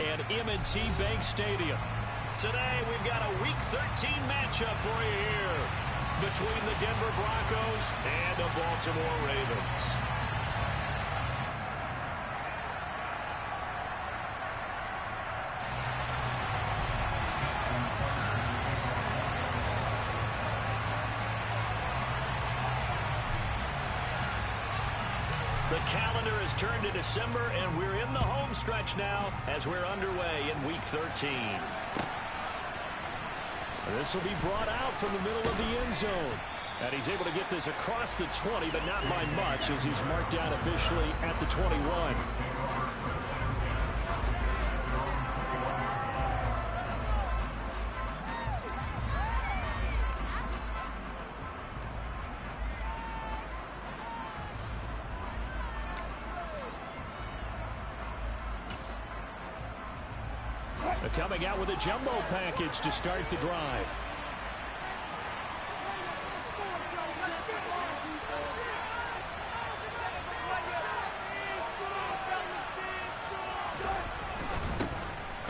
and M&T Bank Stadium. Today, we've got a Week 13 matchup for you here between the Denver Broncos and the Baltimore Ravens. The calendar has turned to December, and we're in the home stretch now as we're underway in Week 13. This will be brought out from the middle of the end zone. And he's able to get this across the 20, but not by much as he's marked down officially at the 21. Coming out with a jumbo package to start the drive.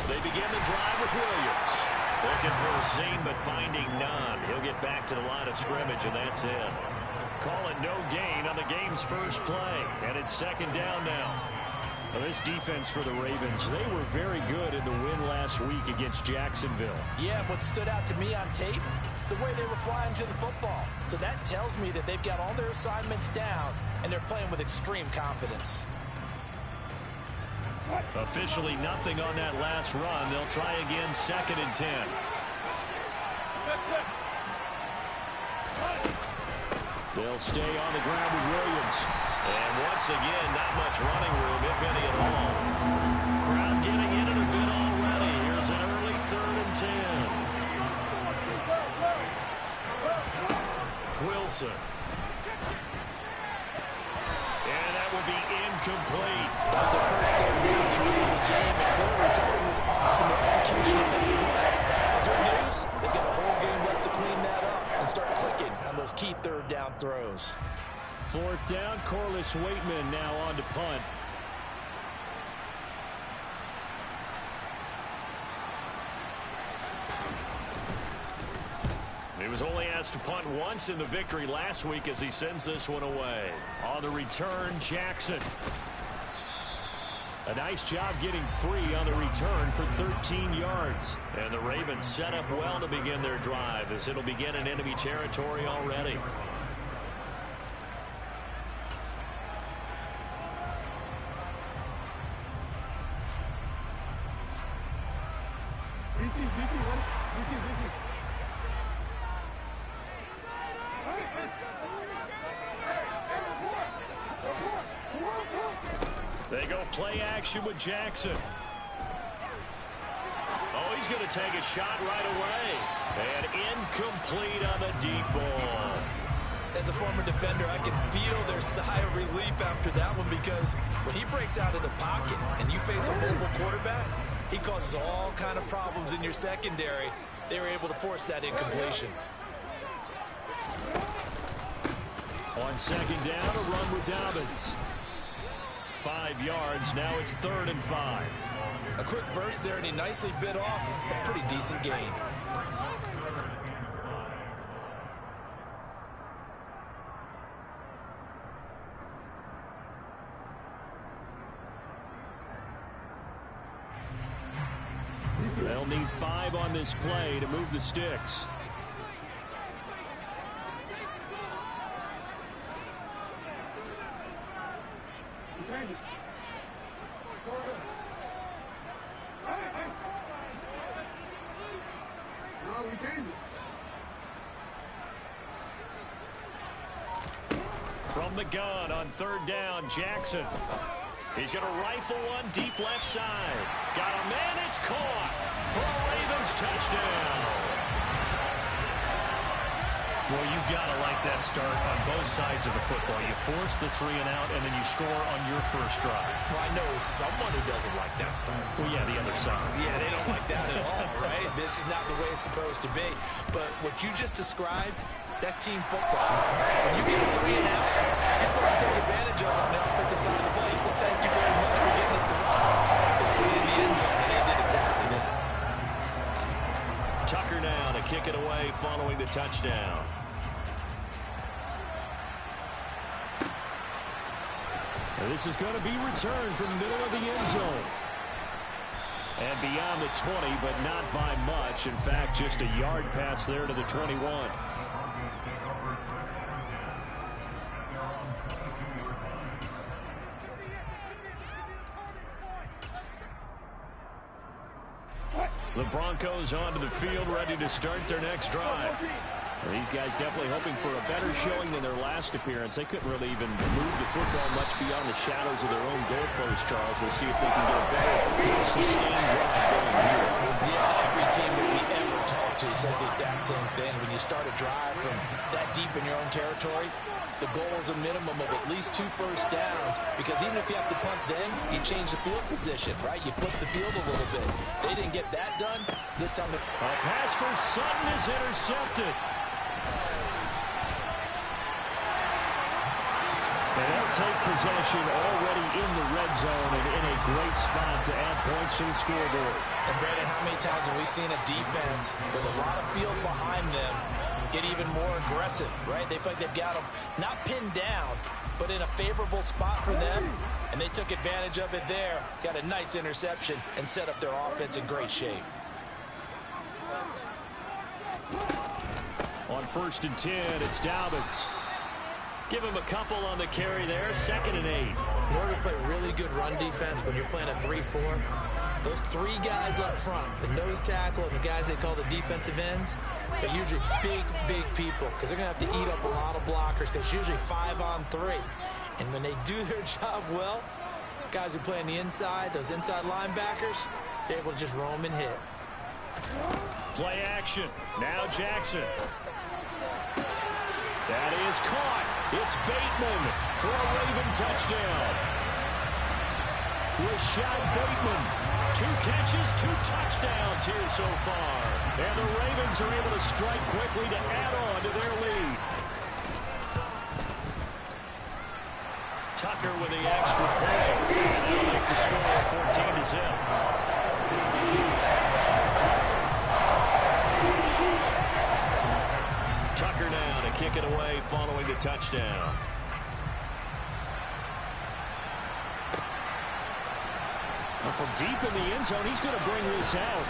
They begin the drive with Williams. Looking for a seam, but finding none. He'll get back to the line of scrimmage, and that's it. Call it no gain on the game's first play, and it's second down now. Well, this defense for the Ravens, they were very good in the win last week against Jacksonville. Yeah, what stood out to me on tape, the way they were flying to the football. So that tells me that they've got all their assignments down, and they're playing with extreme confidence. Officially nothing on that last run. They'll try again, 2nd and 10. They'll stay on the ground with Williams. And once again, not much running room, if any at all. Crowd getting in it a bit already. Here's an early 3rd and 10. Wilson. And that will be incomplete. That was the first third down try in the game, and clearly something was off in the execution of that play. Good news, they've got a whole game left to clean that up and start clicking on those key third down throws. 4th down, Corliss Waitman now on to punt. He was only asked to punt once in the victory last week as he sends this one away. On the return, Jackson. A nice job getting free on the return for 13 yards. And the Ravens set up well to begin their drive as it'll begin in enemy territory already. They go play action with Jackson. Oh, he's going to take a shot right away. And incomplete on the deep ball. As a former defender, I can feel their sigh of relief after that one, because when he breaks out of the pocket and you face a mobile quarterback, he causes all kind of problems in your secondary. They were able to force that incompletion. On 2nd down, a run with Dobbins. 5 yards, now it's 3rd and 5. A quick burst there, and he nicely bit off a pretty decent gain. They'll need 5 on this play to move the sticks. From the gun on 3rd down, Jackson. He's going to rifle one deep left side. Got a man, it's caught for a Ravens touchdown. Well, you've got to like that start on both sides of the football. You force the 3 and out, and then you score on your first drive. Well, I know someone who doesn't like that start. Well, yeah, the other side. Yeah, they don't like that at all, right? This is not the way it's supposed to be. But what you just described, that's team football. When you get a 3 and out, you're supposed to take advantage of it on the offensive side of the ball. You say, thank you very much for getting us the ball. Let's put it in the end zone. And they kick it away following the touchdown. And this is going to be returned from the middle of the end zone. And beyond the 20, but not by much. In fact, just a yard pass there to the 21. The Broncos onto the field, ready to start their next drive. And these guys definitely hoping for a better showing than their last appearance. They couldn't really even move the football much beyond the shadows of their own goalpost, Charles. We'll see if they can get a better, sustained drive going here. Yeah, every team that we ever talk to says the exact same thing. When you start a drive from that deep in your own territory, the goal is a minimum of at least 2 first downs, because even if you have to punt then, you change the field position, right? You flip the field a little bit. They didn't get that done. This time, a pass for Sutton is intercepted. And they'll take possession already in the red zone and in a great spot to add points to the scoreboard. And Brandon, how many times have we seen a defense with a lot of field behind them get even more aggressive, right? They feel like they've got them not pinned down, but in a favorable spot for them, and they took advantage of it there. Got a nice interception and set up their offense in great shape. On 1st and 10, it's Dobbins. Give him a couple on the carry there, 2nd and 8. In order to play really good run defense when you're playing a 3-4, those 3 guys up front, the nose tackle and the guys they call the defensive ends, they're usually big, big people, because they're going to have to eat up a lot of blockers, because it's usually 5 on 3. And when they do their job well, guys who play on the inside, those inside linebackers, they're able to just roam and hit. Play action. Now Jackson. That is caught. It's Bateman for a Raven touchdown. Rashad Bateman, 2 catches, 2 touchdowns here so far. And the Ravens are able to strike quickly to add on to their lead. Tucker with the extra play. And they'll make the score 14-0. Tucker now to kick it away following the touchdown. Well, from deep in the end zone, he's going to bring this out.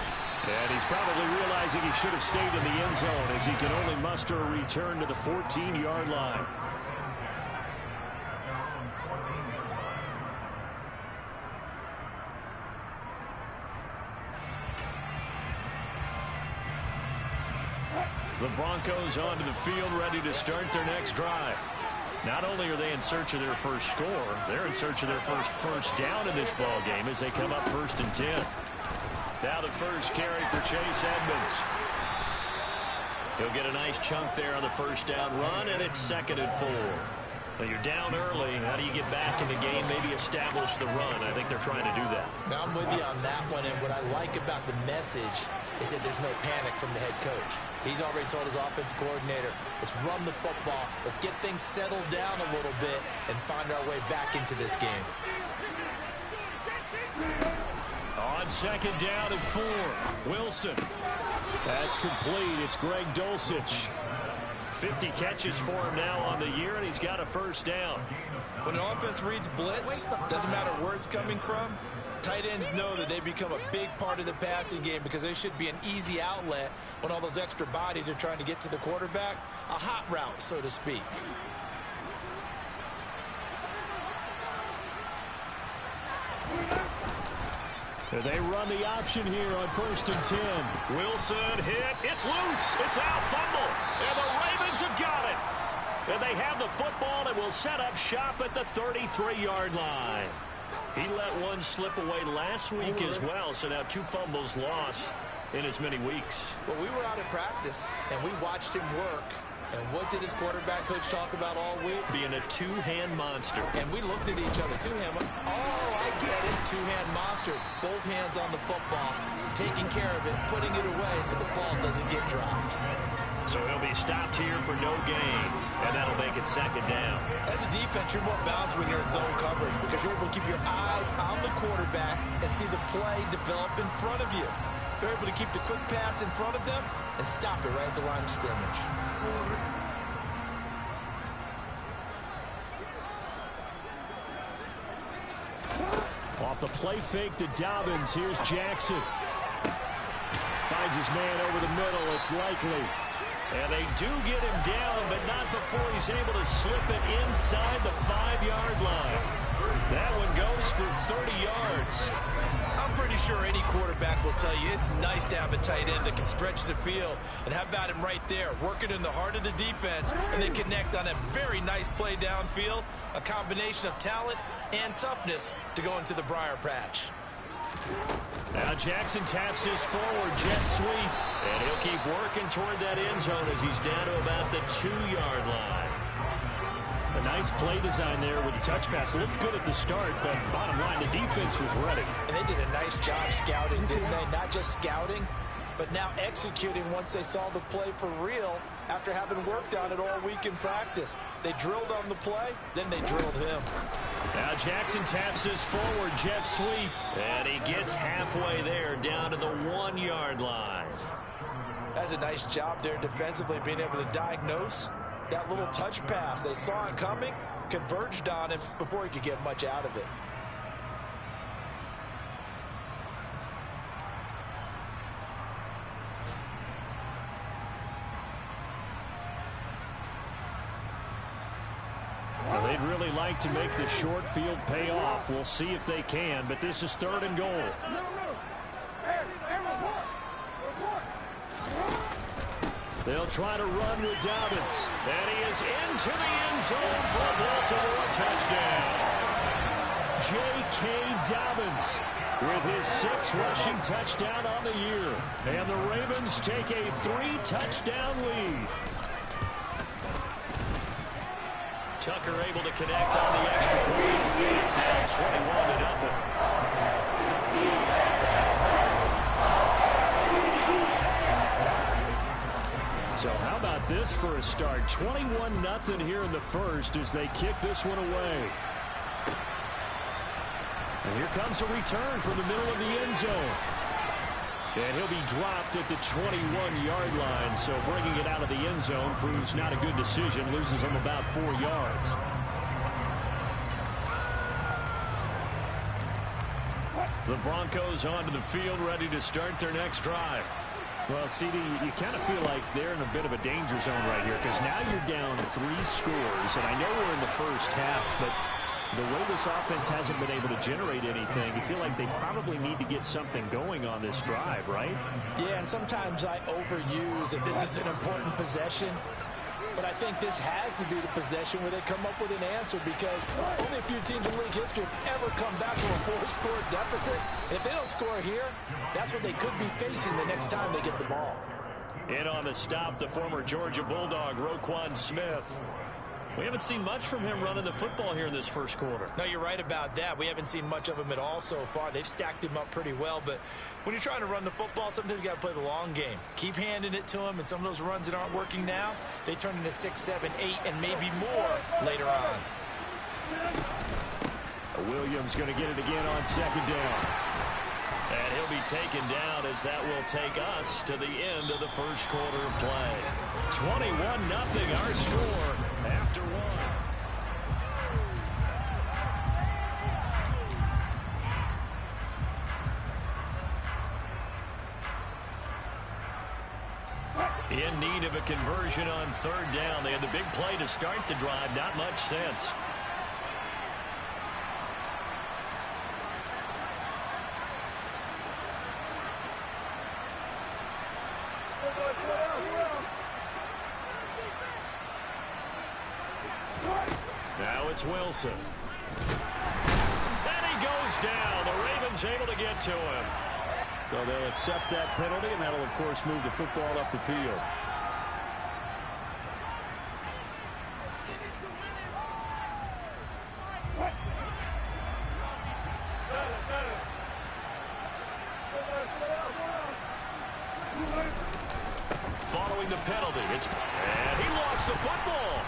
And he's probably realizing he should have stayed in the end zone, as he can only muster a return to the 14-yard line. The Broncos onto the field, ready to start their next drive. Not only are they in search of their first score, they're in search of their first down in this ball game as they come up 1st and 10. Now the first carry for Chase Edmonds. He'll get a nice chunk there on the first down run, and it's 2nd and 4. Well, you're down early. How do you get back in the game, maybe establish the run? I think they're trying to do that. Now, I'm with you on that one, and what I like about the message is that there's no panic from the head coach. He's already told his offensive coordinator, let's run the football, let's get things settled down a little bit and find our way back into this game. On 2nd down and 4, Wilson. That's complete. It's Greg Dulcich. 50 catches for him now on the year, and he's got a first down. When an offense reads blitz, doesn't matter where it's coming from, tight ends know that they become a big part of the passing game, because they should be an easy outlet when all those extra bodies are trying to get to the quarterback. A hot route, so to speak. They run the option here on 1st and 10. Wilson hit. It's loose. It's out. Fumble. And the Ravens have got it. And they have the football and will set up shop at the 33-yard line. He let one slip away last week as well, so now 2 fumbles lost in as many weeks. Well, we were out at practice, and we watched him work. And what did his quarterback coach talk about all week? Being a 2-hand monster. And we looked at each other. 2-hand. Oh, I get it. 2-hand monster. Both hands on the football, taking care of it, putting it away so the ball doesn't get dropped. So he'll be stopped here for no gain, and that'll make it 2nd down. As a defense, you're more balanced when you're in zone coverage, because you're able to keep your eyes on the quarterback and see the play develop in front of you. They're able to keep the quick pass in front of them and stop it right at the line of scrimmage. Off the play fake to Dobbins. Here's Jackson. Finds his man over the middle. It's Likely. And they do get him down, but not before he's able to slip it inside the 5-yard line. That one goes for 30 yards. I'm pretty sure any quarterback will tell you it's nice to have a tight end that can stretch the field. And how about him right there, working in the heart of the defense, and they connect on a very nice play downfield, a combination of talent and toughness to go into the briar patch. Now Jackson taps his forward jet sweep, and he'll keep working toward that end zone as he's down to about the 2-yard line. A nice play design there with the touch pass. Looked good at the start, but bottom line, the defense was ready. And they did a nice job scouting, didn't they? Not just scouting, but now executing once they saw the play for real after having worked on it all week in practice. They drilled on the play, then they drilled him. Now Jackson taps his forward jet sweep, and he gets halfway there down to the 1-yard line. That's a nice job there defensively, being able to diagnose that little touch pass. They saw it coming, converged on him before he could get much out of it. Well, they'd really like to make the short field pay off. We'll see if they can, but this is 3rd and goal. They'll try to run with Dobbins. And he is into the end zone for a Baltimore touchdown. J.K. Dobbins with his 6th rushing touchdown on the year. And the Ravens take a 3-touchdown lead. Tucker able to connect on the extra point. It's now 21-0. So how about this for a start? 21-0 here in the first as they kick this one away. And here comes a return from the middle of the end zone. And he'll be dropped at the 21-yard line, so bringing it out of the end zone proves not a good decision. Loses him about 4 yards. The Broncos onto the field, ready to start their next drive. Well, CD, you kind of feel like they're in a bit of a danger zone right here because now you're down 3 scores, and I know we're in the first half, but the way this offense hasn't been able to generate anything, you feel like they probably need to get something going on this drive, right? Yeah, and sometimes I overuse that this is an important possession, but I think this has to be the possession where they come up with an answer because only a few teams in league history have ever come back from a 4-score deficit. And if they don't score here, that's what they could be facing the next time they get the ball. In on the stop, the former Georgia Bulldog, Roquan Smith. We haven't seen much from him running the football here in this first quarter. No, you're right about that. We haven't seen much of him at all so far. They've stacked him up pretty well, but when you're trying to run the football, sometimes you got to play the long game. Keep handing it to him, and some of those runs that aren't working now, they turn into 6, 7, 8, and maybe more later on. Williams going to get it again on 2nd down. And he'll be taken down as that will take us to the end of the first quarter of play. 21-0 our score after 1. In need of a conversion on 3rd down. They had the big play to start the drive. Not much sense. Now it's Wilson. And he goes down. The Ravens able to get to him. So they'll accept that penalty, and that'll, of course, move the football up the field. Following the penalty, and he lost the football.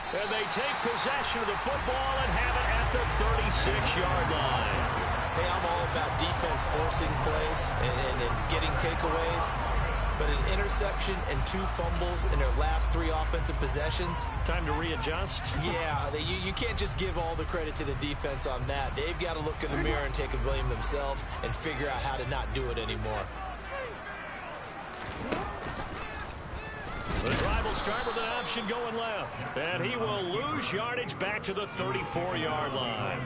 And they take possession of the football and have it at the 36-yard line. Hey, I'm all about defense forcing plays and getting takeaways. But an interception and 2 fumbles in their last 3 offensive possessions. Time to readjust? Yeah, you can't just give all the credit to the defense on that. They've got to look in the mirror and take a blame themselves and figure out how to not do it anymore. The drive will start with an option going left. And he will lose yardage back to the 34-yard line.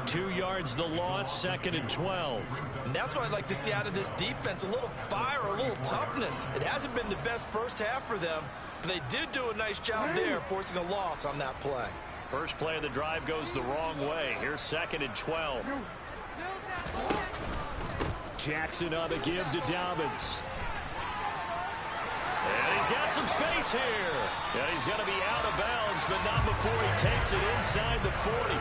2 yards the loss, 2nd and 12. And that's what I'd like to see out of this defense, a little fire, a little toughness. It hasn't been the best first half for them, but they did do a nice job there, forcing a loss on that play. First play of the drive goes the wrong way. Here's 2nd and 12. Jackson on the give to Dobbins. And he's got some space here. And he's going to be out of bounds, but not before he takes it inside the 40.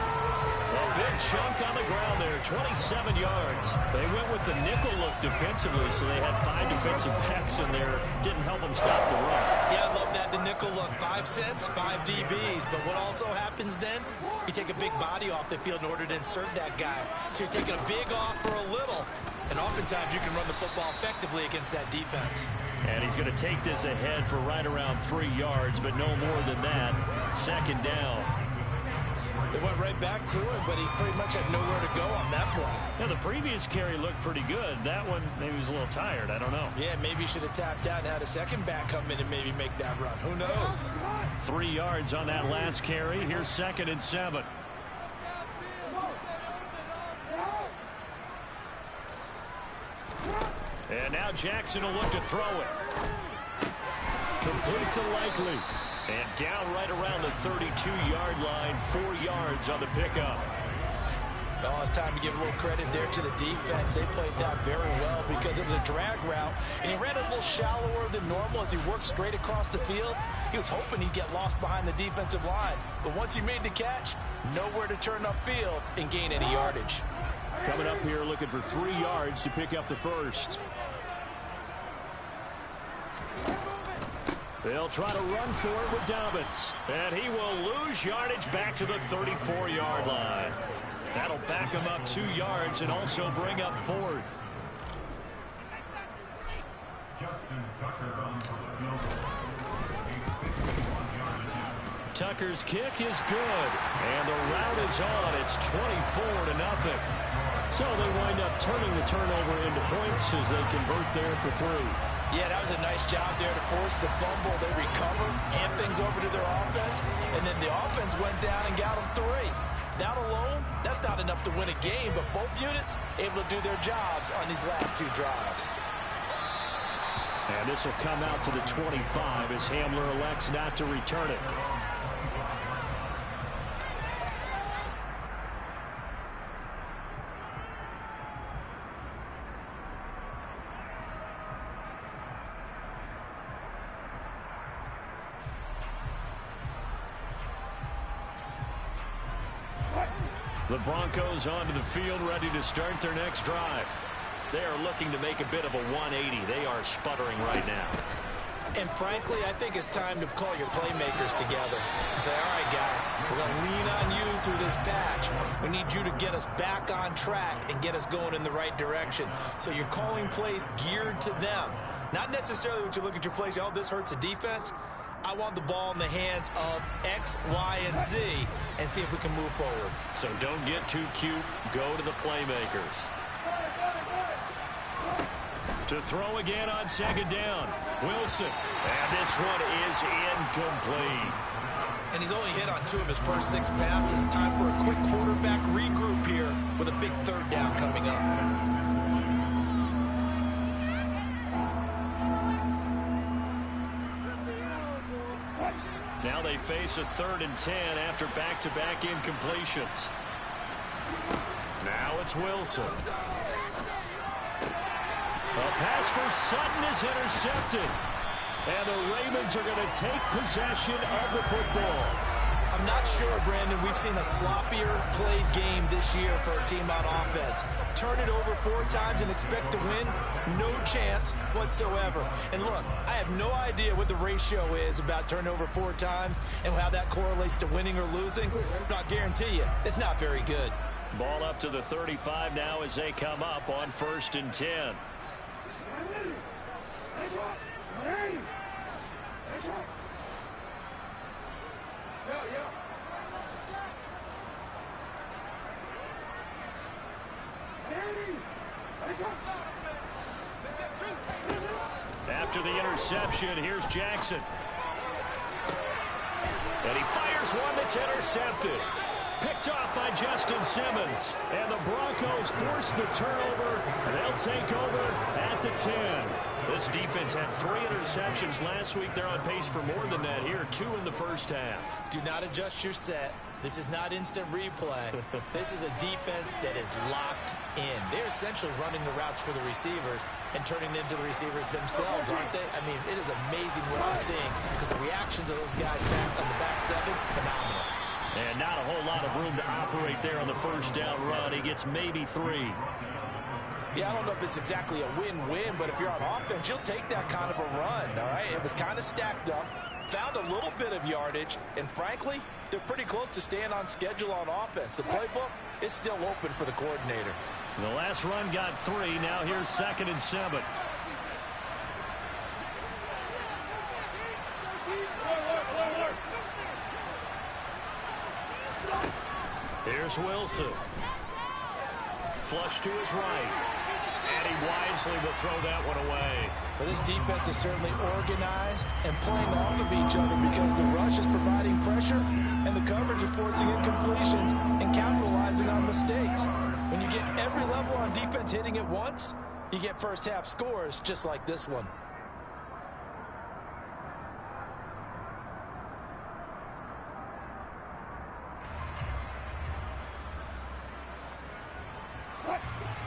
A big chunk on the ground there, 27 yards. They went with the nickel look defensively, so they had 5 defensive backs in there. Didn't help them stop the run. Yeah, I love that, the nickel look. 5 cents, 5 DBs. But what also happens then? You take a big body off the field in order to insert that guy. So you're taking a big off for a little. And oftentimes you can run the football effectively against that defense. And he's going to take this ahead for right around 3 yards, but no more than that. 2nd down. They went right back to him, but he pretty much had nowhere to go on that play. Yeah, the previous carry looked pretty good. That one, maybe he was a little tired. I don't know. Yeah, maybe he should have tapped out and had a second back come in and maybe make that run. Who knows? 3 yards on that last carry. Here's 2nd and 7. And now Jackson will look to throw it. Complete to Likely. And down right around the 32-yard line, 4 yards on the pickup. Oh, it's time to give a little credit there to the defense. They played that very well because it was a drag route, and he ran a little shallower than normal as he worked straight across the field. He was hoping he'd get lost behind the defensive line, but once he made the catch, nowhere to turn upfield and gain any yardage. Coming up here looking for 3 yards to pick up the first. They'll try to run for it with Dobbins. And he will lose yardage back to the 34-yard line. That'll back him up 2 yards and also bring up 4th. Tucker's kick is good. And the route is on. It's 24-0. So they wind up turning the turnover into points as they convert there for 3. Yeah, that was a nice job there to force the fumble. They recovered, hand things over to their offense, and then the offense went down and got them 3. That alone, that's not enough to win a game, but both units able to do their jobs on these last 2 drives. And this will come out to the 25 as Hamler elects not to return it. The Broncos onto the field, ready to start their next drive. They are looking to make a bit of a 180. They are sputtering right now. And frankly, I think it's time to call your playmakers together and say, all right, guys, we're going to lean on you through this patch. We need you to get us back on track and get us going in the right direction. So you're calling plays geared to them. Not necessarily when you look at your plays, oh, this hurts the defense. I want the ball in the hands of X, Y, and Z and see if we can move forward. So don't get too cute. Go to the playmakers. To throw again on 2nd down. Wilson. And this one is incomplete. And he's only hit on 2 of his first 6 passes. Time for a quick quarterback regroup here with a big 3rd down coming up. Now they face a 3rd and 10 after back-to-back incompletions. Now it's Wilson. A pass for Sutton is intercepted. And the Ravens are going to take possession of the football. I'm not sure, Brandon, we've seen a sloppier played game this year for a team on offense. Turn it over 4 times and expect to win? No chance whatsoever. And look, I have no idea what the ratio is about turnover 4 times and how that correlates to winning or losing. But I guarantee you, it's not very good. Ball up to the 35 now as they come up on 1st and 10. After the interception, here's Jackson. And he fires one that's intercepted. Picked off by Justin Simmons. And the Broncos force the turnover, and they'll take over at the 10. This defense had 3 interceptions last week. They're on pace for more than that here, 2 in the first half. Do not adjust your set. This is not instant replay. This is a defense that is locked in. They're essentially running the routes for the receivers and turning them into the receivers themselves, aren't they? I mean, it is amazing what I'm seeing because the reactions of those guys back on the back 7, phenomenal. And not a whole lot of room to operate there on the first down run. He gets maybe 3. Yeah, I don't know if it's exactly a win-win, but if you're on offense, you'll take that kind of a run, all right? It was kind of stacked up, found a little bit of yardage, and frankly, they're pretty close to staying on schedule on offense. The playbook is still open for the coordinator. The last run got 3. Now here's 2nd and 7. Here's Wilson. Flush to his right. And he wisely will throw that one away. Well, this defense is certainly organized and playing off of each other because the rush is providing pressure and the coverage is forcing incompletions and capitalizing on mistakes. When you get every level on defense hitting at once, you get first half scores just like this one.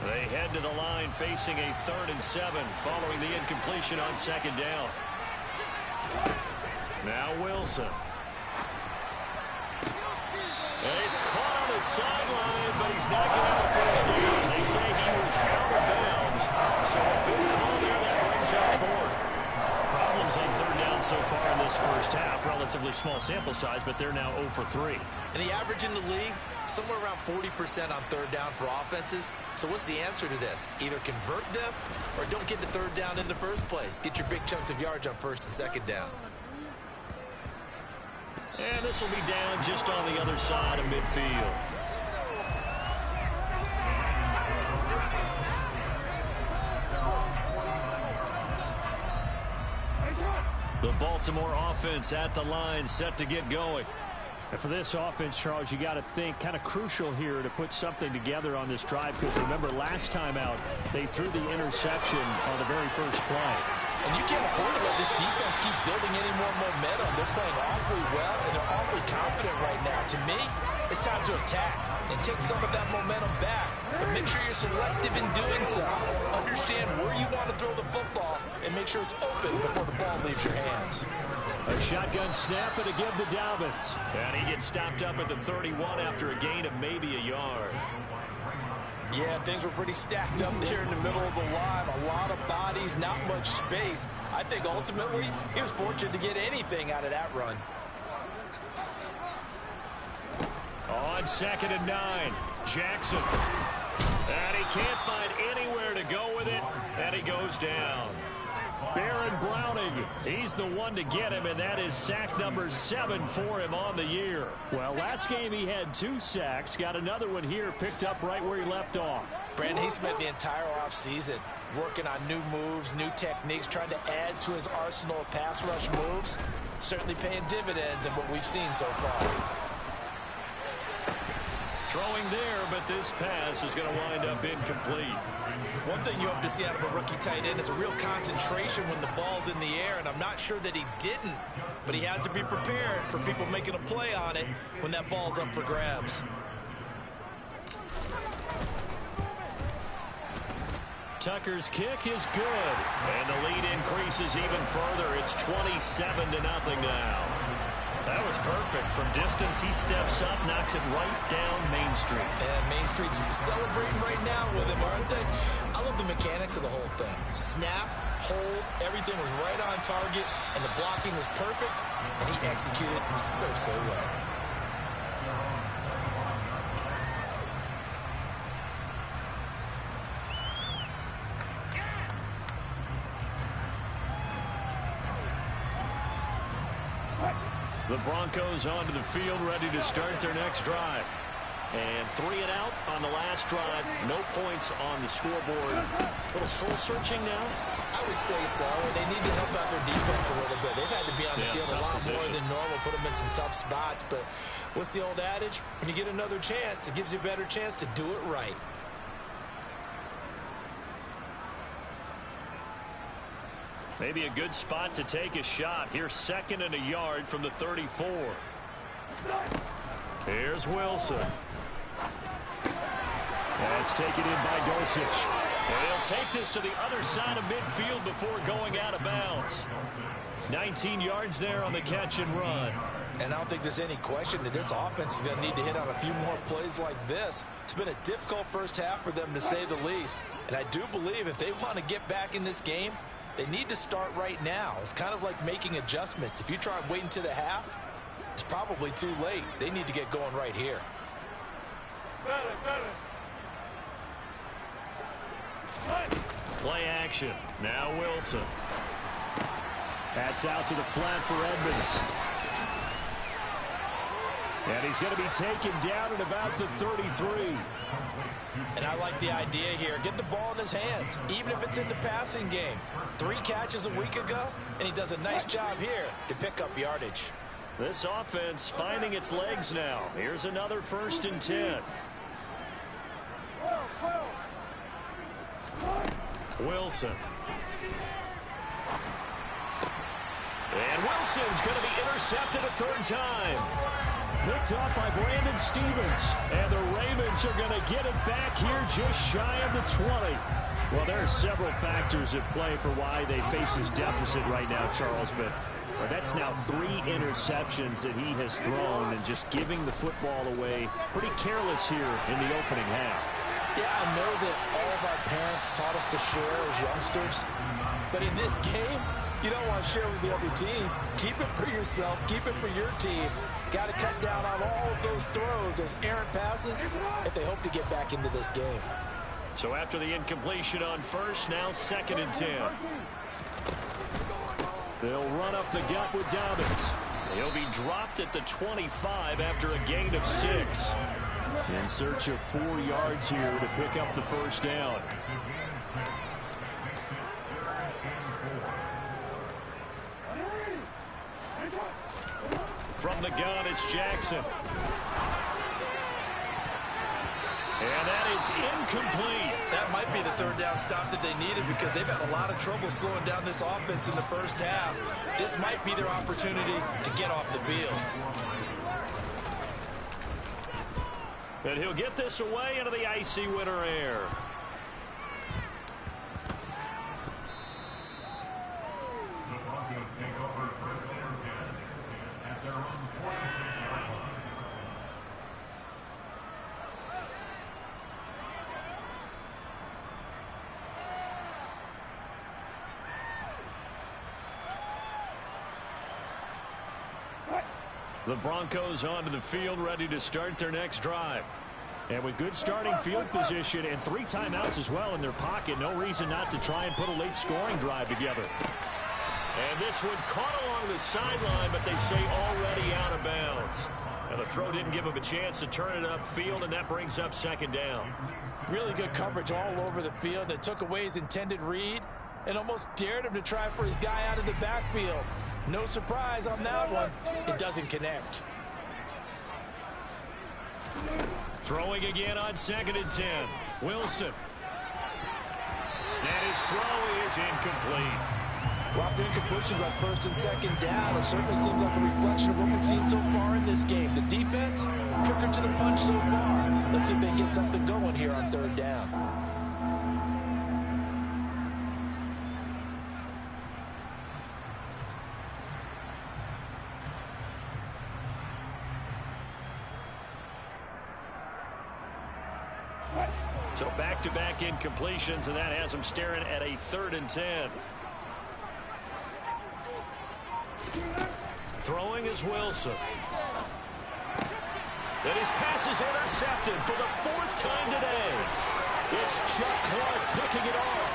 They head to the line facing a 3rd and 7 following the incompletion on 2nd down. Now Wilson. And he's caught on the sideline, but he's not getting the first down. They say he was out of bounds. So a good call there that brings up 4th. Problems on 3rd down so far in this first half. Relatively small sample size, but they're now 0 for 3. And the average in the league, somewhere around 40% on 3rd down for offenses. So what's the answer to this? Either convert them or don't get the 3rd down in the first place. Get your big chunks of yards on 1st and 2nd down. And this will be down just on the other side of midfield. The Baltimore offense at the line, set to get going. And for this offense, Charles, you got to think kind of crucial here to put something together on this drive because remember last time out they threw the interception on the very first play. And you can't afford to let this defense keep building any more momentum. They're playing awfully well and they're awfully confident right now. To me, it's time to attack and take some of that momentum back. But make sure you're selective in doing so. Understand where you want to throw the football and make sure it's open before the ball leaves your hands. A shotgun snap and a give to Dobbins. And he gets stopped up at the 31 after a gain of maybe a yard. Yeah, things were pretty stacked up there in the middle of the line. A lot of bodies, not much space. I think ultimately he was fortunate to get anything out of that run. On 2nd and 9, Jackson. And he can't find anywhere to go with it, and he goes down. Baron Browning, he's the one to get him, and that is sack number 7 for him on the year. Well, last game he had 2 sacks, got another one here, picked up right where he left off. Brandon, he spent the entire offseason working on new moves, new techniques, trying to add to his arsenal of pass rush moves. Certainly paying dividends in what we've seen so far. Throwing there, but this pass is going to wind up incomplete. One thing you hope to see out of a rookie tight end is a real concentration when the ball's in the air, and I'm not sure that he didn't, but he has to be prepared for people making a play on it when that ball's up for grabs. Tucker's kick is good, and the lead increases even further. It's 27-0 now. That was perfect. From distance, he steps up, knocks it right down Main Street. And Main Street's celebrating right now with him, aren't they? I love the mechanics of the whole thing. Snap, hold, everything was right on target, and the blocking was perfect, and he executed so well. The Broncos onto the field, ready to start their next drive. And 3 and out on the last drive. No points on the scoreboard. A little soul-searching now? I would say so. And they need to help out their defense a little bit. They've had to be on the field a lot more than normal, put them in some tough spots. But what's the old adage? When you get another chance, it gives you a better chance to do it right. Maybe a good spot to take a shot. Here's 2nd and a yard from the 34. Here's Wilson. That's taken in by Dulcich. And he'll take this to the other side of midfield before going out of bounds. 19 yards there on the catch and run. And I don't think there's any question that this offense is going to need to hit on a few more plays like this. It's been a difficult first half for them, to say the least. And I do believe if they want to get back in this game, they need to start right now. It's kind of like making adjustments. If you try and wait until the half, it's probably too late. They need to get going right here. Play action. Now Wilson. That's out to the flat for Edmonds. And he's going to be taken down at about the 33. And I like the idea here. Get the ball in his hands, even if it's in the passing game. 3 catches a week ago, and he does a nice job here to pick up yardage. This offense finding its legs now. Here's another 1st and 10. Wilson. And Wilson's going to be intercepted a 3rd time. Picked off by Brandon Stephens. And the Ravens are going to get it back here just shy of the 20. Well, there are several factors at play for why they face this deficit right now, Charles. But that's now 3 interceptions that he has thrown, and just giving the football away pretty careless here in the opening half. Yeah, I know that all of our parents taught us to share as youngsters. But in this game, you don't want to share with the other team. Keep it for yourself. Keep it for your team. Got to cut down on all of those throws, those errant passes, if they hope to get back into this game. So after the incompletion on 1st, now 2nd and 10. They'll run up the gut with Dobbins. He'll be dropped at the 25 after a gain of 6. In search of 4 yards here to pick up the 1st down. From the gun, it's Jackson. And that is incomplete. That might be the 3rd down stop that they needed, because they've had a lot of trouble slowing down this offense in the first half. This might be their opportunity to get off the field. And he'll get this away into the icy winter air. The Broncos onto the field, ready to start their next drive. And with good starting field position and 3 timeouts as well in their pocket, no reason not to try and put a late scoring drive together. And this one caught along the sideline, but they say already out of bounds. And the throw didn't give him a chance to turn it upfield, and that brings up 2nd down. Really good coverage all over the field. It took away his intended read and almost dared him to try for his guy out of the backfield. No surprise on that one. It doesn't connect. Throwing again on 2nd and 10. Wilson. And his throw is incomplete. Well, after incompletions on 1st and 2nd down, it certainly seems like a reflection of what we've seen so far in this game. The defense, quicker to the punch so far. Let's see if they can get something going here on 3rd down. So back-to-back incompletions, and that has them staring at a 3rd and 10. Throwing is Wilson. And his pass is intercepted for the 4th time today. It's Chuck Clark picking it off.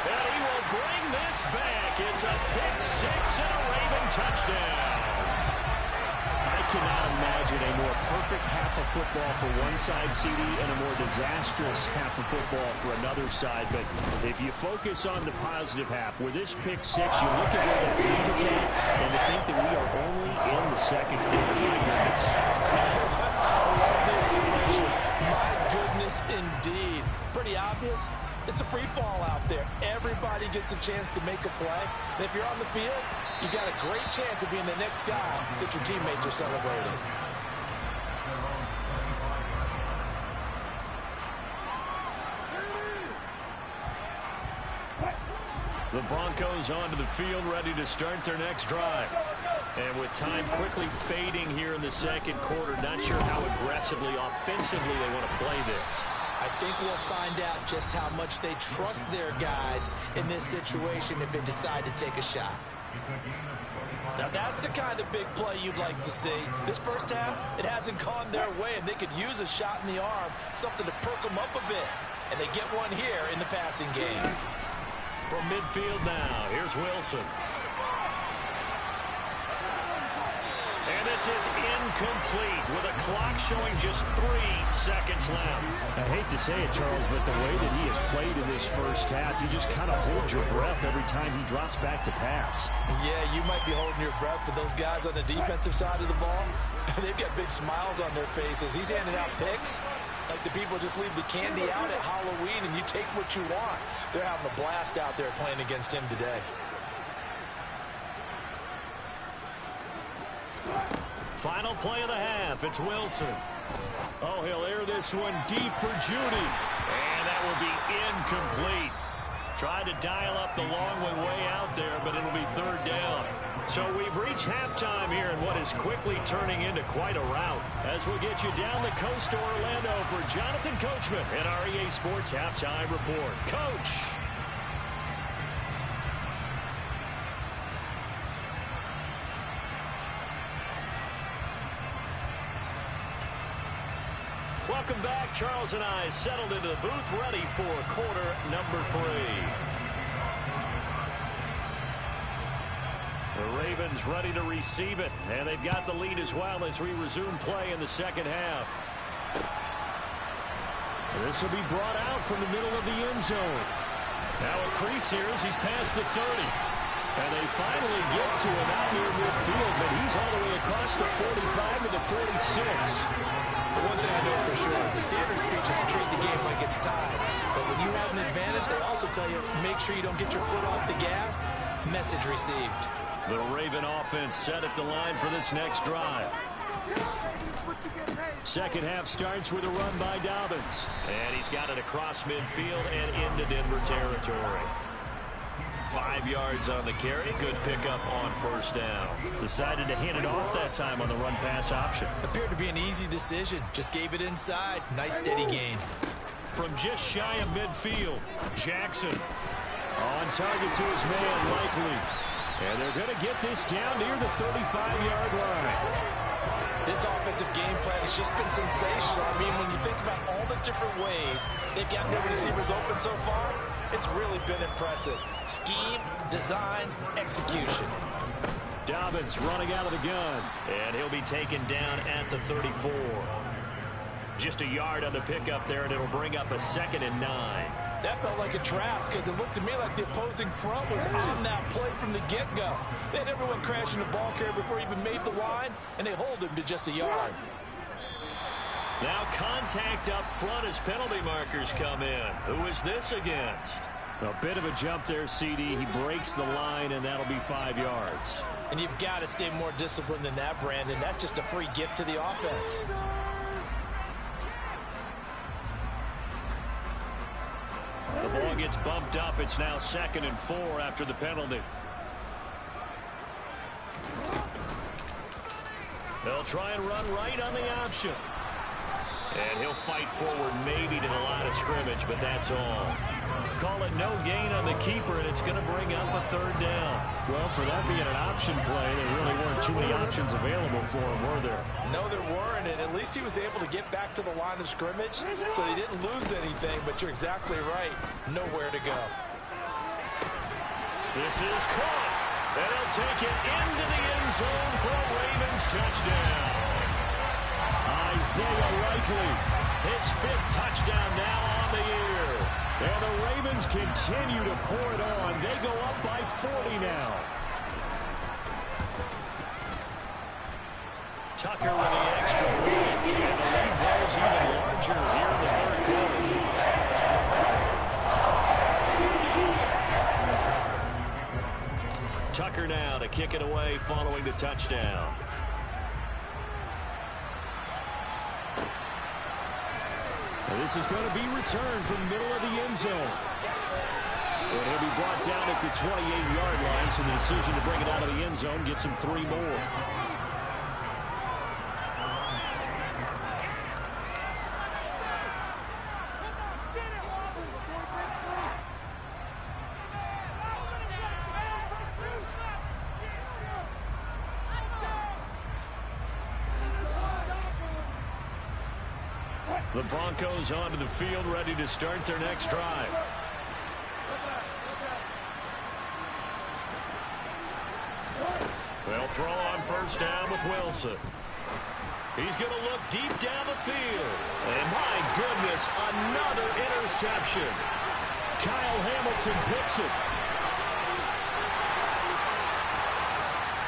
And he will bring this this back. It's a pick six and a Raven touchdown. I cannot imagine a more perfect half of football for one side, CD, and a more disastrous half of football for another side. But if you focus on the positive half, with this pick six, you look at where that lead is at, and to think that we are only in the second quarter. My goodness. I love the expression. My goodness, indeed. Pretty obvious. It's a free fall out there. Everybody gets a chance to make a play. And if you're on the field, you got a great chance of being the next guy that your teammates are celebrating. The Broncos onto the field, ready to start their next drive. And with time quickly fading here in the second quarter, not sure how aggressively, offensively they want to play this. I think we'll find out just how much they trust their guys in this situation if they decide to take a shot. Now, that's the kind of big play you'd like to see. This first half, it hasn't gone their way, and they could use a shot in the arm, something to perk them up a bit. And they get one here in the passing game. From midfield now, here's Wilson. And this is incomplete with a clock showing just 3 seconds left. I hate to say it, Charles, but the way that he has played in this first half, you just kind of hold your breath every time he drops back to pass. Yeah, you might be holding your breath, but those guys on the defensive side of the ball, they've got big smiles on their faces. He's handing out picks like the people just leave the candy out at Halloween and you take what you want. They're having a blast out there playing against him today. Final play of the half. It's Wilson. Oh, he'll air this one deep for Judy. And that will be incomplete. Tried to dial up the long way out there, but it'll be third down. So we've reached halftime here in what is quickly turning into quite a rout. As we'll get you down the coast to Orlando for Jonathan Coachman at our EA Sports Halftime Report. Coach. Welcome back. Charles and I settled into the booth, ready for quarter number 3. The Ravens ready to receive it, and they've got the lead as well as we resume play in the second half. This will be brought out from the middle of the end zone. Now a crease here as he's past the 30. And they finally get to him out near midfield, but he's all the way across the 45 to the 46. But one thing I know for sure, the standard speech is to treat the game like it's tied. But when you have an advantage, they also tell you, make sure you don't get your foot off the gas. Message received. The Raven offense set at the line for this next drive. Second half starts with a run by Dobbins. And he's got it across midfield and into Denver territory. 5 yards on the carry. Good pickup on first down. Decided to hand it off that time on the run-pass option. Appeared to be an easy decision. Just gave it inside. Nice steady gain. From just shy of midfield, Jackson. On target to his man, Likely. And they're going to get this down near the 35-yard line. This offensive game plan has just been sensational. I mean, when you think about all the different ways they've got their receivers open so far, it's really been impressive. Scheme, design, execution. Dobbins running out of the gun. And he'll be taken down at the 34. Just a yard on the pickup there, and it'll bring up a 2nd and 9. That felt like a trap because it looked to me like the opposing front was on that play from the get-go. They had everyone crashing the ball carrier before he even made the line, and they hold him to just a yard. Now contact up front as penalty markers come in. Who is this against? A bit of a jump there, CD. He breaks the line, and that'll be 5 yards. And you've got to stay more disciplined than that, Brandon. That's just a free gift to the offense. The ball gets bumped up. It's now 2nd and 4 after the penalty. They'll try and run right on the option. And he'll fight forward maybe to the line of scrimmage, but that's all. Call it no gain on the keeper, and it's going to bring up a 3rd down. Well, for that being an option play, there really weren't too many options available for him, were there? No, there weren't, and at least he was able to get back to the line of scrimmage, so he didn't lose anything, but you're exactly right. Nowhere to go. This is caught. And he'll take it into the end zone for a Ravens touchdown. Isaiah Likely, his 5th touchdown now on the year. And the Ravens continue to pour it on. They go up by 40 now. Tucker with the extra point. And the lead grows even larger here in the 3rd quarter. Tucker now to kick it away following the touchdown. And this is going to be returned from the middle of the end zone. And he'll be brought down at the 28-yard line, so the decision to bring it out of the end zone gets him 3 more. The Broncos onto the field, ready to start their next drive. They'll throw on first down with Wilson. He's going to look deep down the field. And my goodness, another interception. Kyle Hamilton picks it.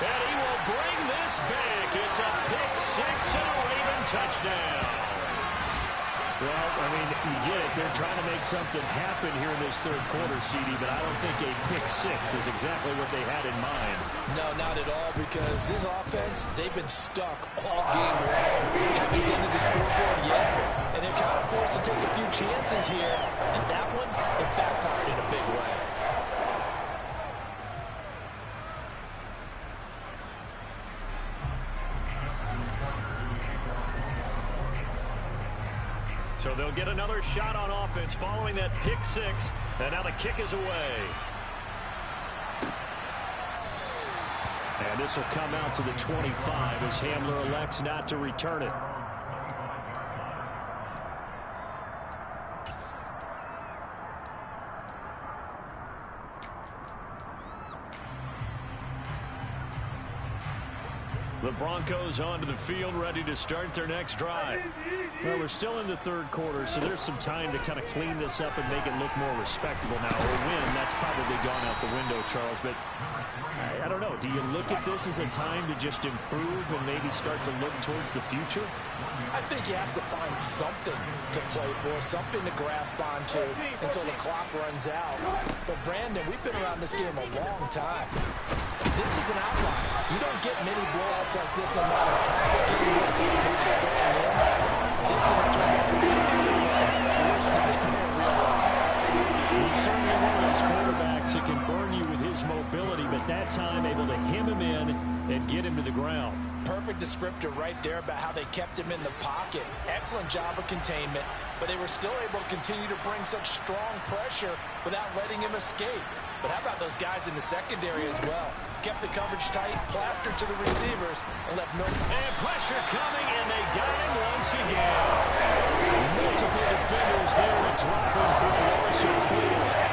And he will bring this back. It's a pick 6 and a Raven touchdown. Well, I mean, you get it. They're trying to make something happen here in this 3rd quarter, CD, but I don't think a pick 6 is exactly what they had in mind. No, not at all, because this offense, they've been stuck all game long. Haven't done the scoreboard yet, and they're kind of forced to take a few chances here, and that one, it backfired in a big way. So they'll get another shot on offense following that pick 6. And now the kick is away. And this will come out to the 25 as Hamler elects not to return it. The Broncos onto the field, ready to start their next drive. Well, we're still in the 3rd quarter, so there's some time to kind of clean this up and make it look more respectable now. A win, that's probably gone out the window, Charles, but I don't know. Do you look at this as a time to just improve and maybe start to look towards the future? I think you have to find something to play for, something to grasp onto until the clock runs out. But, Brandon, we've been around this game a long time. This is an outlier. You don't get many blowouts like this no matter how the game looks on paper going in. This one's turned out to be a worst nightmare realized. He's certainly one of those quarterbacks that can burn you with his mobility, but that time able to hem him in and get him to the ground. Perfect descriptor right there about how they kept him in the pocket. Excellent job of containment, but they were still able to continue to bring such strong pressure without letting him escape. But how about those guys in the secondary as well? Kept the coverage tight, plastered to the receivers, and left no... And pressure coming, and they got him once again. Multiple defenders there to drop him for a loss of 4.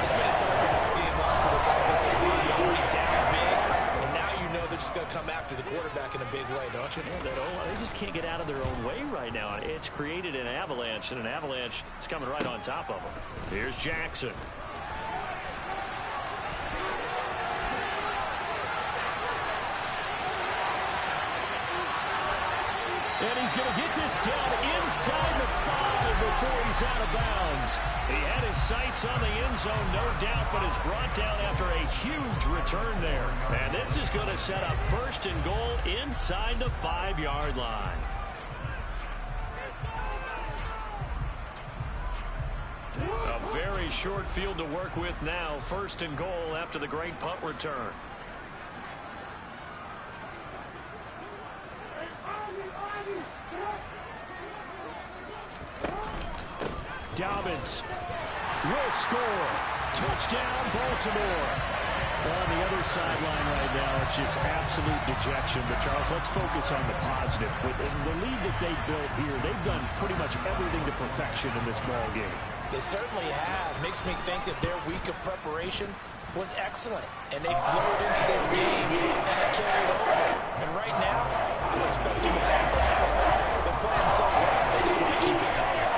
It's been a tough game for this offensive line. They're already down big, and now you know they're just going to come after the quarterback in a big way, don't you? Yeah, they just can't get out of their own way right now. It's created an avalanche, and an avalanche is coming right on top of them. Here's Jackson. And he's going to get this down inside the 5 before he's out of bounds. He had his sights on the end zone, no doubt, but is brought down after a huge return there. And this is going to set up 1st and goal inside the 5-yard line. A very short field to work with now. 1st and goal after the great punt return. Dobbins will score. Touchdown, Baltimore. On the other sideline right now, it's just absolute dejection. But, Charles, let's focus on the positive. With the lead that they built here, they've done pretty much everything to perfection in this ball game. They certainly have. Makes me think that their week of preparation was excellent, and they flowed into this game, and it carried over. And right now, I would expect them to back off of it. They're playing so well, they just want to keep it coming.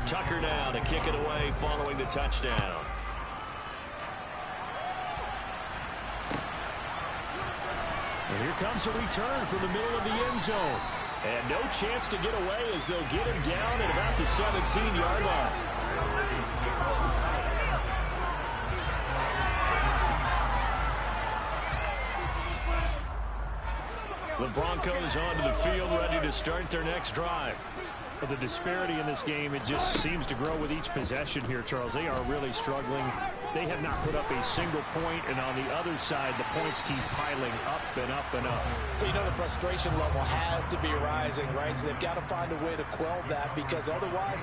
Tucker now to kick it away following the touchdown. And here comes a return from the middle of the end zone. And no chance to get away as they'll get him down at about the 17-yard line. The Broncos onto the field, ready to start their next drive. But the disparity in this game, it just seems to grow with each possession here, Charles. They are really struggling. They have not put up a single point, and on the other side, the points keep piling up and up and up. So you know the frustration level has to be rising, right? So they've got to find a way to quell that, because otherwise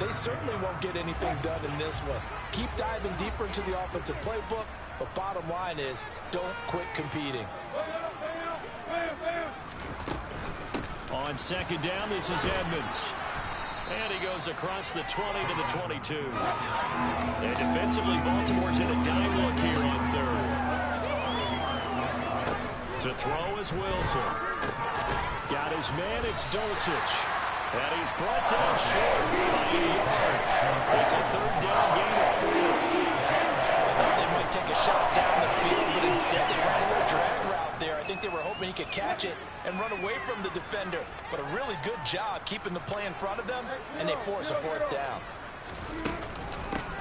they certainly won't get anything done in this one. Keep diving deeper into the offensive playbook, but bottom line is don't quit competing. On second down, this is Edmonds. And he goes across the 20 to the 22. And defensively, Baltimore's in a dime look here on third. To throw is Wilson. Got his man, it's Dulcich. And he's brought down short by a yard. It's a third down gain of 4. I thought they might take a shot down the field, but instead they ran a little drag route there. I think they were hoping he could catch it and run away from the defender. But a really good job keeping the play in front of them, and they force a fourth down.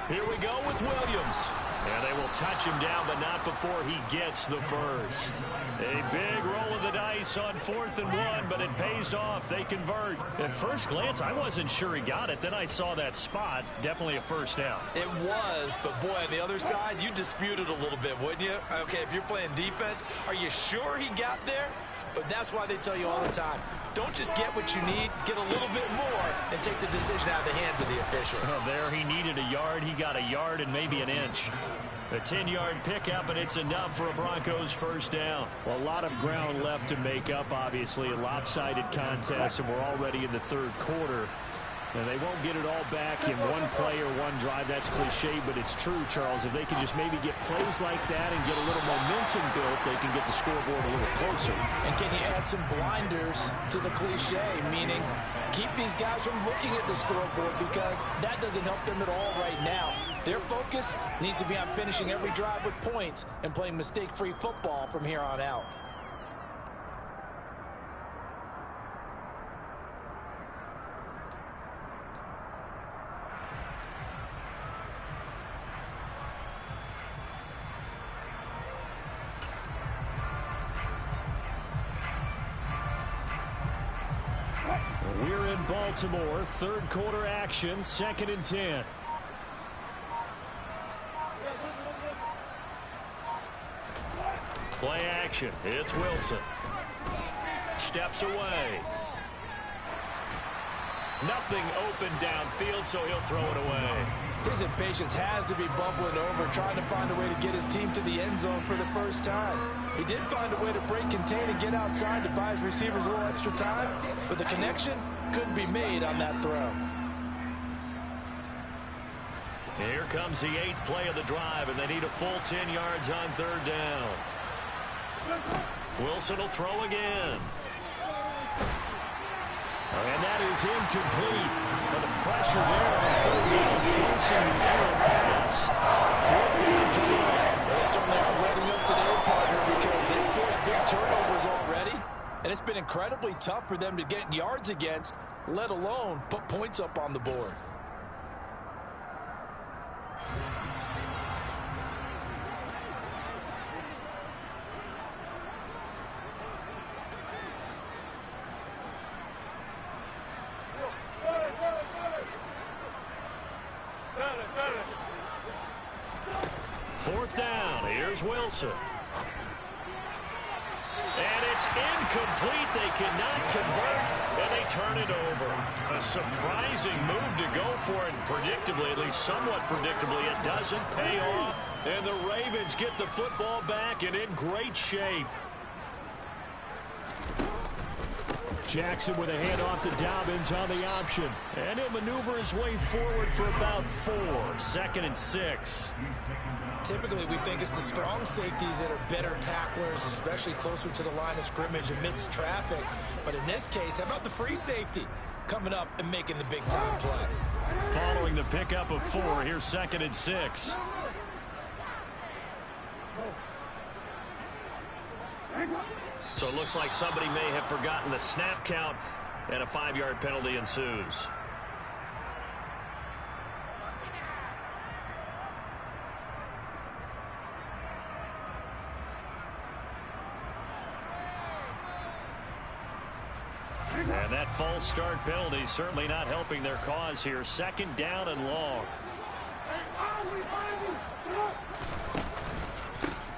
Here we go with Williams. And they will touch him down, but not before he gets the first. A big roll of the dice on 4th and 1, but it pays off. They convert. At first glance, I wasn't sure he got it. Then I saw that spot. Definitely a first down. It was, but boy, on the other side, you dispute it a little bit, wouldn't you? Okay, if you're playing defense, are you sure he got there? But that's why they tell you all the time, don't just get what you need, get a little bit more, and take the decision out of the hands of the officials. Well, there he needed a yard. He got a yard and maybe an inch. A 10-yard pickup, and it's enough for a Broncos first down. Well, a lot of ground left to make up, obviously. A lopsided contest, and we're already in the third quarter. And they won't get it all back in one play or one drive. That's cliche, but it's true, Charles. If they can just maybe get plays like that and get a little momentum built, they can get the scoreboard a little closer. And can you add some blinders to the cliche, meaning keep these guys from looking at the scoreboard, because that doesn't help them at all right now. Their focus needs to be on finishing every drive with points and playing mistake-free football from here on out. We're in Baltimore, third quarter action, 2nd and 10. Play action. It's Wilson. Steps away. Nothing open downfield, so he'll throw it away. His impatience has to be bubbling over, trying to find a way to get his team to the end zone for the first time. He did find a way to break contain and get outside to buy his receivers a little extra time, but the connection couldn't be made on that throw. Here comes the 8th play of the drive, and they need a full 10 yards on third down. Wilson will throw again. And that is incomplete. But the pressure there on third down, forcing the error pass. Fourth down coming up. They certainly are reading up today, partner, because they forced big turnovers already, and it's been incredibly tough for them to get yards against, let alone put points up on the board. Fourth down. Here's Wilson. And it's incomplete. They cannot convert, and they turn it over. A surprising move to go for it. Predictably, at least somewhat predictably, it doesn't pay off. And the Ravens get the football back and in great shape. Jackson with a handoff to Dobbins on the option. And he'll maneuver his way forward for about 4. 2nd and 6. Typically, we think it's the strong safeties that are better tacklers, especially closer to the line of scrimmage amidst traffic. But in this case, how about the free safety coming up and making the big-time play? Following the pickup of 4, here's 2nd and 6. So it looks like somebody may have forgotten the snap count, and a 5-yard penalty ensues. And that false start penalty certainly not helping their cause here. 2nd down and long.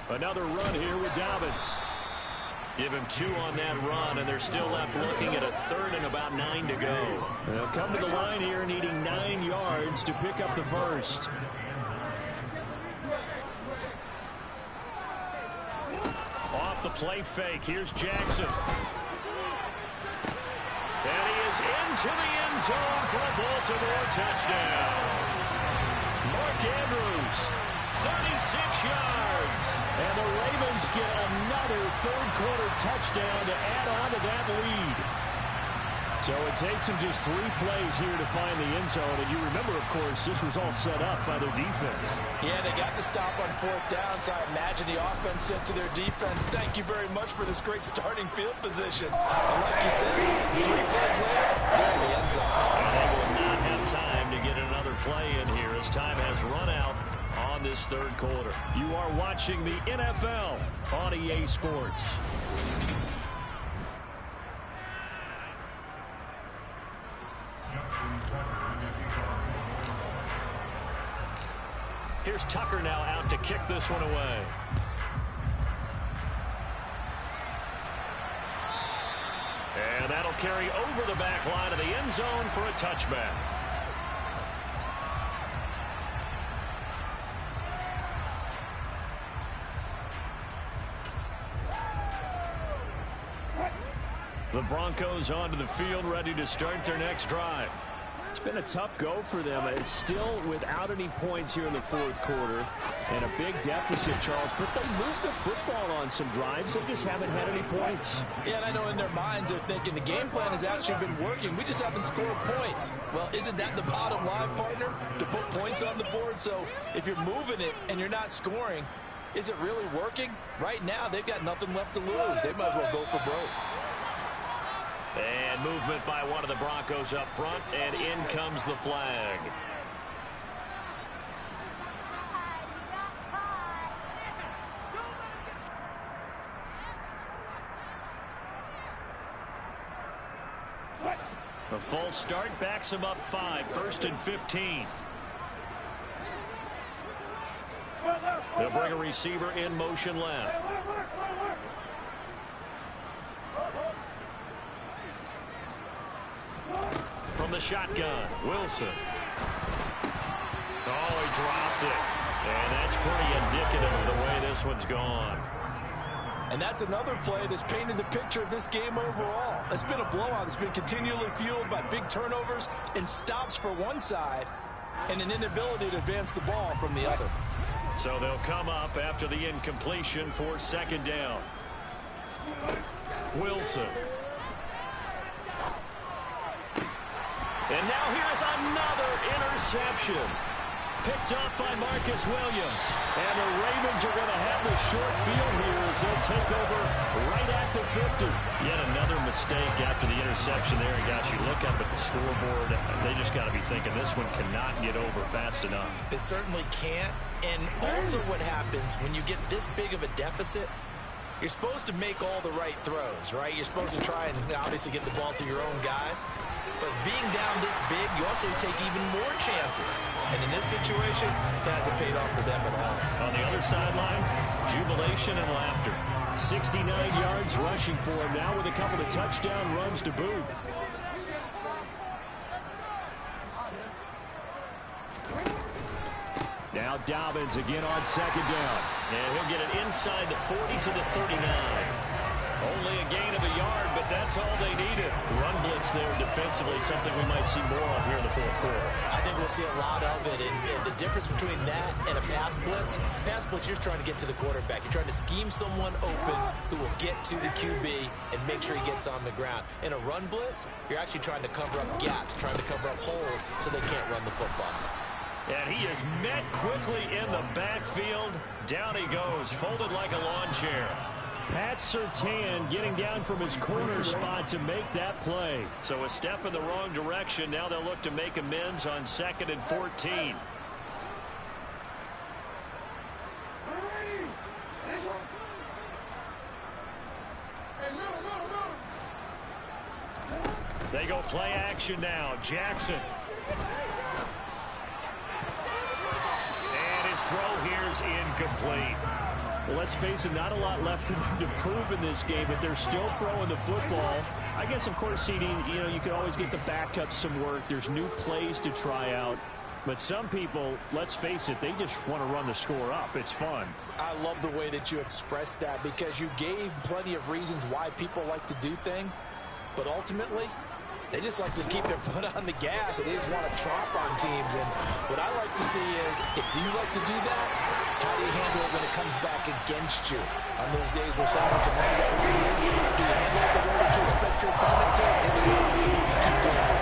Another run here with Dobbins. Give him 2 on that run, and they're still left looking at a 3rd and about 9 to go. They'll come to the line here needing 9 yards to pick up the first. Off the play fake. Here's Jackson. And he is into the end zone for a Baltimore touchdown. Mark Andrews, 36 yards. And the Ravens get another 3rd-quarter touchdown to add on to that lead. So it takes them just 3 plays here to find the end zone. And you remember, of course, this was all set up by their defense. Yeah, they got the stop on 4th down, so I imagine the offense said to their defense, thank you very much for this great starting field position. And like you said, 3 plays later, they're in the end zone. And they will not have time to get another play in here as time has run out on this 3rd quarter. You are watching the NFL on EA Sports. Here's Tucker now out to kick this one away. And that'll carry over the back line of the end zone for a touchback. The Broncos onto the field, ready to start their next drive. It's been a tough go for them. It's still without any points here in the 4th quarter. And a big deficit, Charles. But they moved the football on some drives. They just haven't had any points. Yeah, and I know in their minds they're thinking the game plan has actually been working. We just haven't scored points. Well, isn't that the bottom line, partner? To put points on the board? So if you're moving it and you're not scoring, is it really working? Right now, they've got nothing left to lose. They might as well go for broke. And movement by one of the Broncos up front, and in comes the flag. A false start backs him up 5, 1st and 15. They'll bring a receiver in motion left. From the shotgun, Wilson. Oh, he dropped it. And that's pretty indicative of the way this one's gone. And that's another play that's painted the picture of this game overall. It's been a blowout. It's been continually fueled by big turnovers and stops for one side and an inability to advance the ball from the other. So they'll come up after the incompletion for 2nd down. Wilson. And now here's another interception. Picked up by Marcus Williams. And the Ravens are going to have the short field here as they'll take over right at the 50. Yet another mistake after the interception there. And gosh, you look up at the scoreboard, they just got to be thinking this one cannot get over fast enough. It certainly can't. And also what happens when you get this big of a deficit, you're supposed to make all the right throws, right? You're supposed to try and obviously get the ball to your own guys. But being down this big, you also take even more chances. And in this situation, it hasn't paid off for them at all. On the other sideline, jubilation and laughter. 69 yards rushing for him now with a couple of touchdown runs to boot. Now Dobbins again on 2nd down. And he'll get it inside the 40 to the 39. Only a gain of a yard, but that's all they needed. Run blitz there defensively, something we might see more of here in the fourth quarter. I think we'll see a lot of it, and the difference between that and a pass blitz, you're trying to get to the quarterback. You're trying to scheme someone open who will get to the QB and make sure he gets on the ground. In a run blitz, you're actually trying to cover up gaps, trying to cover up holes so they can't run the football. And he is met quickly in the backfield. Down he goes, folded like a lawn chair. Pat Surtain getting down from his corner spot to make that play. So a step in the wrong direction. Now they'll look to make amends on 2nd and 14. They go play action now. Jackson. And his throw here is incomplete. Well, let's face it, not a lot left for them to prove in this game, but they're still throwing the football. I guess, of course, CD, you could always get the backups some work. There's new plays to try out. But some people, let's face it, they just want to run the score up. It's fun. I love the way that you expressed that because you gave plenty of reasons why people like to do things. But ultimately, they just like to keep their foot on the gas, and they just want to tromp on teams. And what I like to see is, if you like to do that, how do you handle it when it comes back against you? On those days where someone can run that way, do you handle it the way that you expect your opponent to? If so, keep doing it.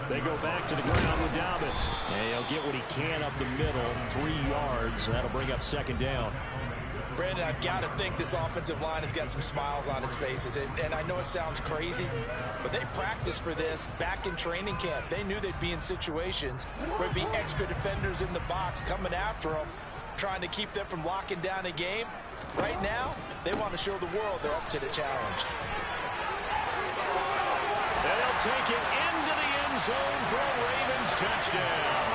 They go back to the ground with Dobbins. And he'll get what he can up the middle, 3 yards. That'll bring up 2nd down. Brandon, I've got to think this offensive line has got some smiles on its faces. And I know it sounds crazy, but they practiced for this back in training camp. They knew they'd be in situations where there'd be extra defenders in the box coming after them, trying to keep them from locking down a game. Right now, they want to show the world they're up to the challenge. And they'll take it into the end zone for a Ravens touchdown.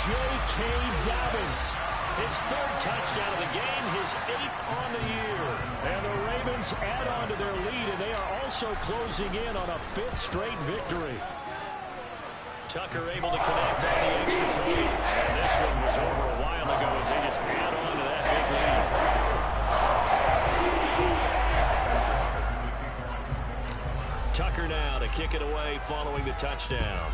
J.K. Dobbins. His 3rd touchdown of the game, his 8th on the year. And the Ravens add on to their lead, and they are also closing in on a 5th straight victory. Tucker able to connect on the extra point. And this one was over a while ago as they just add on to that big lead. Tucker now to kick it away following the touchdown.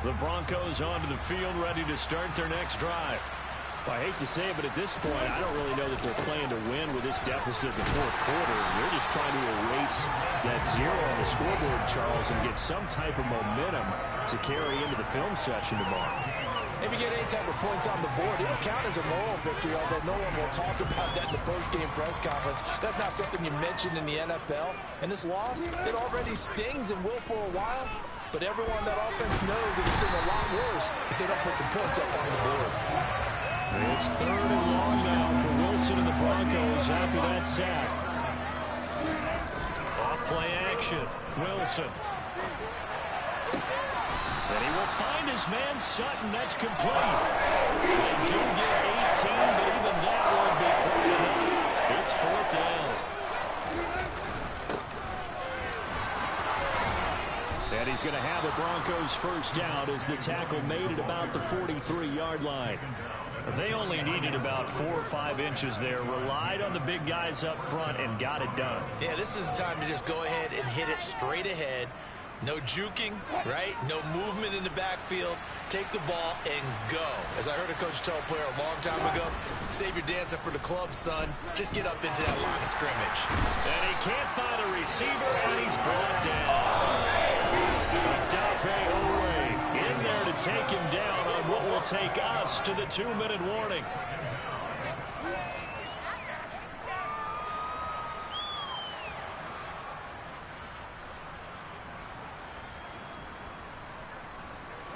The Broncos onto the field, ready to start their next drive. Well, I hate to say it, but at this point, I don't really know that they're playing to win with this deficit in the 4th quarter. They're just trying to erase that 0 on the scoreboard, Charles, and get some type of momentum to carry into the film session tomorrow. If you get any type of points on the board, it will count as a moral victory, although no one will talk about that in the post-game press conference. That's not something you mentioned in the NFL. And this loss, it already stings and will for a while. But everyone that offense knows it is still a lot worse if they don't put some points up on the board. It's 3rd and long now for Wilson and the Broncos after that sack. Off play action. Wilson. And he will find his man Sutton. That's complete. They do get 18, but even that won't be quite enough. It's 4th down. And he's going to have the Broncos first down as the tackle made it about the 43-yard line. They only needed about 4 or 5 inches there, relied on the big guys up front, and got it done. Yeah, this is the time to just go ahead and hit it straight ahead. No juking, right? No movement in the backfield. Take the ball and go. As I heard a coach tell a player a long time ago, save your dancing for the club, son. Just get up into that line of scrimmage. And he can't find a receiver, and he's brought down. Dafe Owe in there to take him down on what will take us to the 2-minute warning.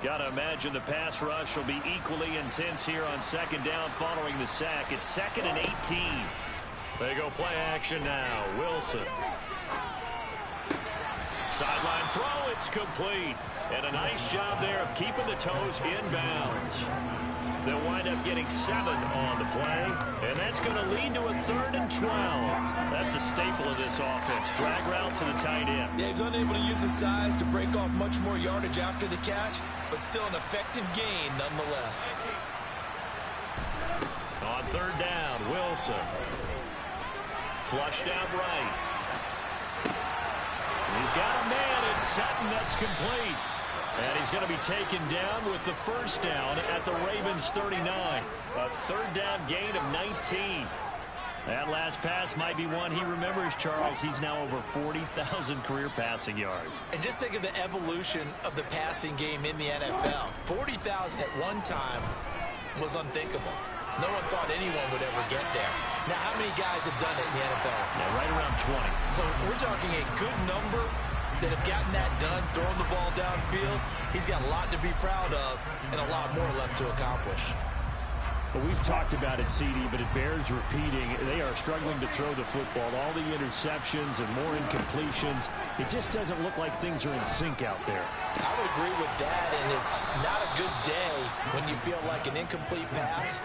Gotta imagine the pass rush will be equally intense here on 2nd down following the sack. It's 2nd and 18. They go play action now. Wilson. Sideline throw, it's complete. And a nice job there of keeping the toes inbounds. They'll wind up getting 7 on the play, and that's going to lead to a 3rd and 12. That's a staple of this offense. Drag route to the tight end. Yeah, he's unable to use his size to break off much more yardage after the catch, but still an effective gain nonetheless. On 3rd down, Wilson. Flushed out right. He's got a man. It's Sutton. That's complete. And he's going to be taken down with the 1st down at the Ravens 39. A 3rd down gain of 19. That last pass might be one he remembers, Charles. He's now over 40,000 career passing yards. And just think of the evolution of the passing game in the NFL. 40,000 at one time was unthinkable. No one thought anyone would ever get there. Now, how many guys have done it in the NFL? Yeah, right around 20. So we're talking a good number that have gotten that done, throwing the ball downfield. He's got a lot to be proud of and a lot more left to accomplish. Well, we've talked about it, CD, but it bears repeating. They are struggling to throw the football. All the interceptions and more incompletions. It just doesn't look like things are in sync out there. I would agree with that, and it's not a good day when you feel like an incomplete pass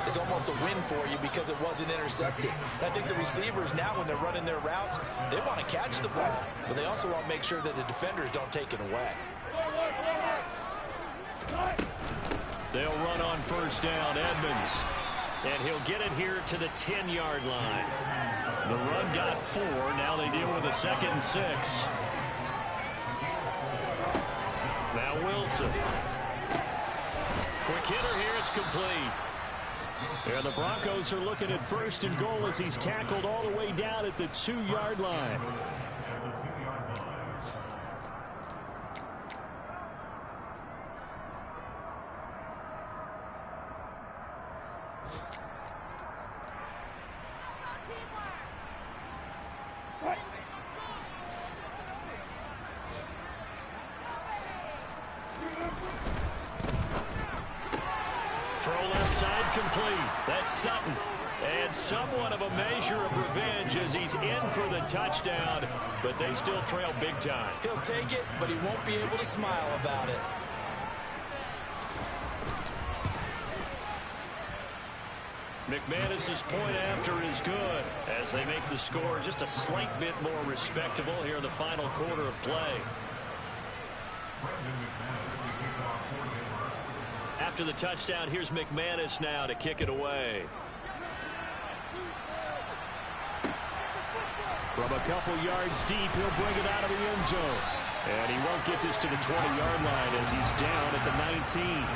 is almost a win for you because it wasn't intercepted. I think the receivers now, when they're running their routes, they want to catch the ball, but they also want to make sure that the defenders don't take it away. They'll run on 1st down, Edmonds. And he'll get it here to the 10-yard line. The run got 4. Now they deal with a 2nd and 6. Now Wilson. Quick hitter here. It's complete. And the Broncos are looking at 1st and goal as he's tackled all the way down at the 2-yard line. Throw left side complete. That's Sutton. And somewhat of a measure of revenge as he's in for the touchdown, but they still trail big time. He'll take it, but he won't be able to smile about it. McManus's point after is good as they make the score just a slight bit more respectable here in the final quarter of play. After the touchdown, here's McManus now to kick it away. From a couple yards deep, he'll bring it out of the end zone. And he won't get this to the 20-yard line as he's down at the 19.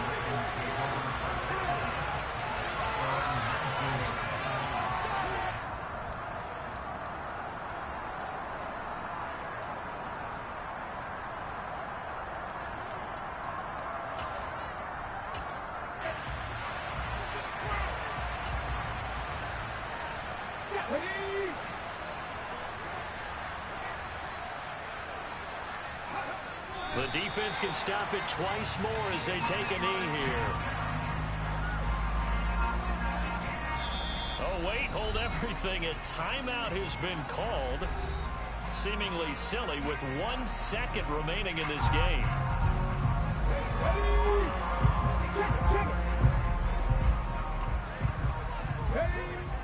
The defense can stop it twice more as they take a knee here. Oh, wait, hold everything. A timeout has been called. Seemingly silly with 1 second remaining in this game.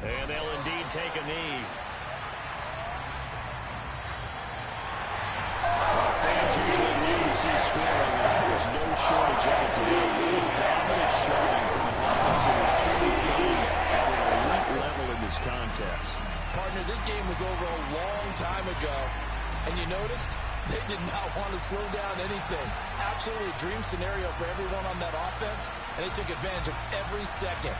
And they'll indeed take a knee. Fans usually lose these scoring, and there was no shortage of it today. A dominant showing from an offense that was truly playing at an elite level in this contest. Partner, this game was over a long time ago, and you noticed they did not want to slow down anything. Absolutely a dream scenario for everyone on that offense, and they took advantage of every second.